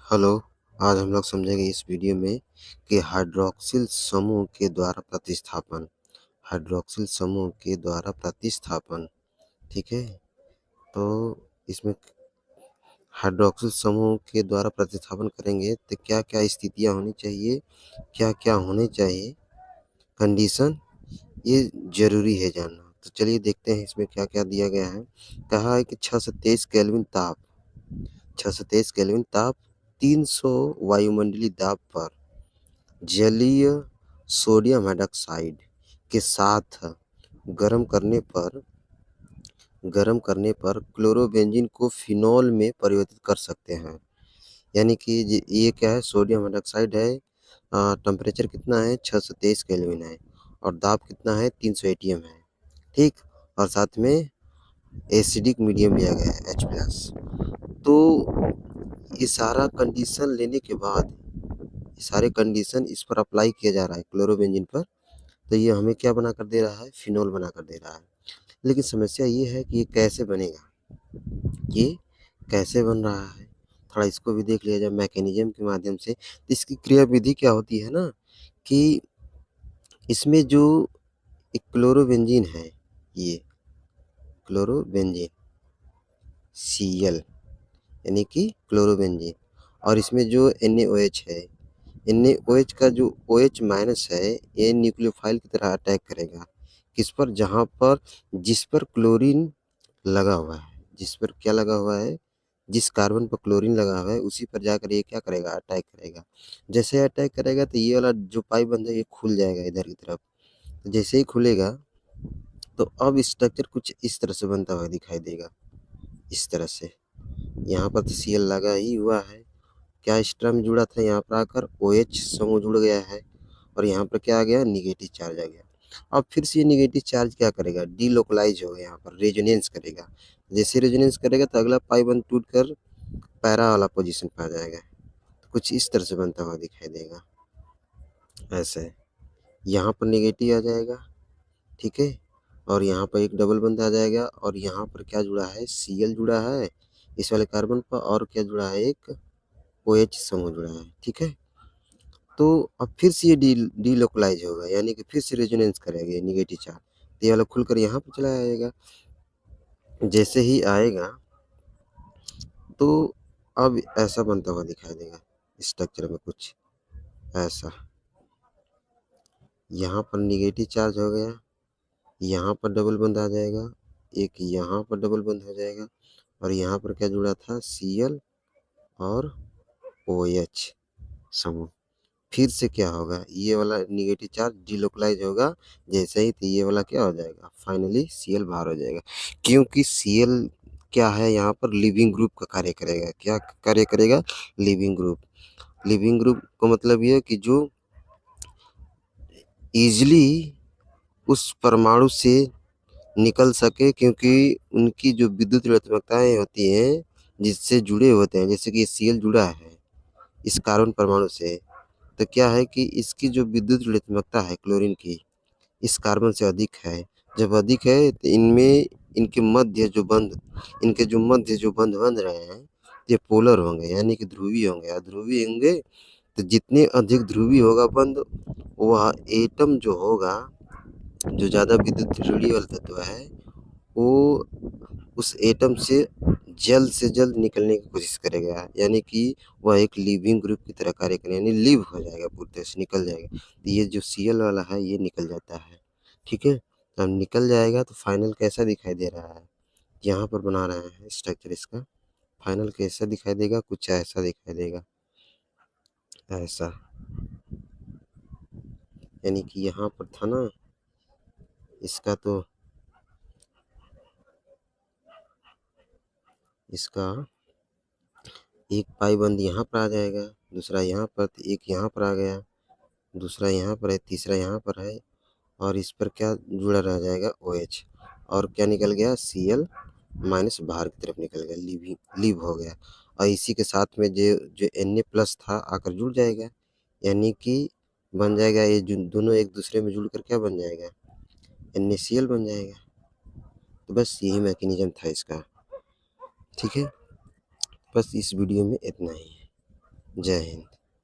Hello. आज हम लोग समझेंगे इस वीडियो में कि हाइड्रॉक्सिल समूह के द्वारा प्रतिस्थापन। हाइड्रॉक्सिल समूह के द्वारा प्रतिस्थापन, ठीक है। तो इसमें हाइड्रॉक्सिल समूह के द्वारा प्रतिस्थापन करेंगे तो क्या क्या स्थितियां होनी चाहिए, क्या क्या होने चाहिए, कंडीशन, ये जरूरी है जानना। तो चलिए देखते हैं इसमें क्या क्या दिया गया है। कहा है कि 623 केल्विन ताप, 623 केल्विन ताप 300 वायुमंडलीय दाब पर जलीय सोडियम हाइड्रॉक्साइड के साथ गर्म करने पर क्लोरोबेंजीन को फिनॉल में परिवर्तित कर सकते हैं। यानी कि ये क्या है, सोडियम हाइड्रॉक्साइड है। टेम्परेचर कितना है, 623 केल्विन है, और दाब कितना है, 300 एटीएम है, ठीक। और साथ में एसिडिक मीडियम लिया गया है, H+। तो ये सारा कंडीशन लेने के बाद, ये सारे कंडीशन इस पर अप्लाई किया जा रहा है क्लोरोबेंजीन पर, तो ये हमें क्या बना कर दे रहा है, फिनॉल बना कर दे रहा है। लेकिन समस्या ये है कि ये कैसे बनेगा, ये कैसे बन रहा है, थोड़ा इसको भी देख लिया जाए मैकेनिज्म के माध्यम से। तो इसकी क्रियाविधि क्या होती है ना, कि इसमें जो एक क्लोरोबेंजीन है, ये क्लोरोबेंजीन Cl, यानी कि क्लोरोबेंजीन, और इसमें जो NaOH है, NaOH का जो OH- है, ये न्यूक्लियोफाइल की तरह अटैक करेगा किस पर, जहाँ पर जिस पर क्लोरीन लगा हुआ है, जिस पर क्या लगा हुआ है, जिस कार्बन पर क्लोरीन लगा हुआ है उसी पर जाकर ये क्या करेगा, अटैक करेगा। जैसे अटैक करेगा तो ये वाला जो पाई बंद है ये खुल जाएगा इधर की तरफ। तो जैसे ही खुलेगा तो अब स्ट्रक्चर कुछ इस तरह से बनता हुआ दिखाई देगा, इस तरह से। यहाँ पर तो Cl लगा ही हुआ है, क्या एक्स्ट्रा में जुड़ा था, यहाँ पर आकर OH समूह जुड़ गया है, और यहाँ पर क्या आ गया, निगेटिव चार्ज आ गया। अब फिर से ये निगेटिव चार्ज क्या करेगा, डीलोकलाइज होगा, यहाँ पर रेजोनेंस करेगा। जैसे रेजोनेंस करेगा तो अगला पाई बंद टूट कर पैरा वाला पोजीशन पे आ जाएगा। तो कुछ इस तरह से बनता हुआ दिखाई देगा, ऐसे। यहाँ पर निगेटिव आ जाएगा, ठीक है, और यहाँ पर एक डबल बंद आ जाएगा, और यहाँ पर क्या जुड़ा है, Cl जुड़ा है इस वाले कार्बन पर, और क्या जुड़ा है, एक OH समूह जुड़ा है, ठीक है। तो अब फिर से ये डीलोकलाइज होगा, यानी कि फिर से रेजोनेंस करेगा ये निगेटिव चार्ज, तो ये वाला खुलकर यहाँ पर चला आएगा। जैसे ही आएगा तो अब ऐसा बनता हुआ दिखाई देगा स्ट्रक्चर में, कुछ ऐसा। यहाँ पर निगेटिव चार्ज हो गया, यहाँ पर डबल बंद आ जाएगा, एक यहाँ पर डबल बंद हो जाएगा, और यहाँ पर क्या जुड़ा था, Cl और OH समूह। फिर से क्या होगा, ये वाला निगेटिव चार्ज डिलोकलाइज होगा जैसे ही, तो ये वाला क्या हो जाएगा, फाइनली Cl बाहर हो जाएगा। क्योंकि Cl क्या है, यहाँ पर लिविंग ग्रुप का कार्य करेगा। क्या कार्य करेगा, लिविंग ग्रुप। लिविंग ग्रुप का मतलब ये है कि जो इजली उस परमाणु से निकल सके, क्योंकि उनकी जो विद्युत ऋणात्मकताएं होती हैं जिससे जुड़े होते हैं, जैसे कि Cl जुड़ा है इस कार्बन परमाणु से, तो क्या है कि इसकी जो विद्युत ऋणात्मकता है क्लोरीन की, इस कार्बन से अधिक है। जब अधिक है तो इनमें इनके जो मध्य जो बंध बन रहे हैं, ये पोलर होंगे, यानी कि ध्रुवीय होंगे। अध्रुवीय होंगे तो जितने अधिक ध्रुवीय होगा बंध, वह एटम जो होगा, जो ज़्यादा विद्युत ऋणात्मक वाला तत्व है, वो उस एटम से जल्द निकलने की कोशिश करेगा, यानी कि वह एक लिविंग ग्रुप की तरह कार्य करेगा, यानी लिव हो जाएगा, पूरी तरह से निकल जाएगा। तो ये जो Cl वाला है ये निकल जाता है, ठीक है। अब निकल जाएगा तो फाइनल कैसा दिखाई दे रहा है, यहाँ पर बना रहे हैं स्ट्रक्चर इसका। फाइनल कैसा दिखाई देगा, कुछ ऐसा दिखाई देगा, ऐसा। यानी कि यहाँ पर था ना, इसका तो इसका एक पाई बंद यहाँ पर आ जाएगा, दूसरा यहाँ पर, तो एक यहाँ पर आ गया, दूसरा यहाँ पर है, तीसरा यहाँ पर है, और इस पर क्या जुड़ा रह जाएगा, OH। और क्या निकल गया, Cl माइनस बाहर की तरफ निकल गया, लीव हो गया। और इसी के साथ में जो जो Na+ था आकर जुड़ जाएगा, यानी कि बन जाएगा, ये जो दोनों एक दूसरे में जुड़कर क्या बन जाएगा, NaCl बन जाएगा। तो बस यही मैकेनिज्म था इसका, ठीक है। बस इस वीडियो में इतना ही है। जय हिंद।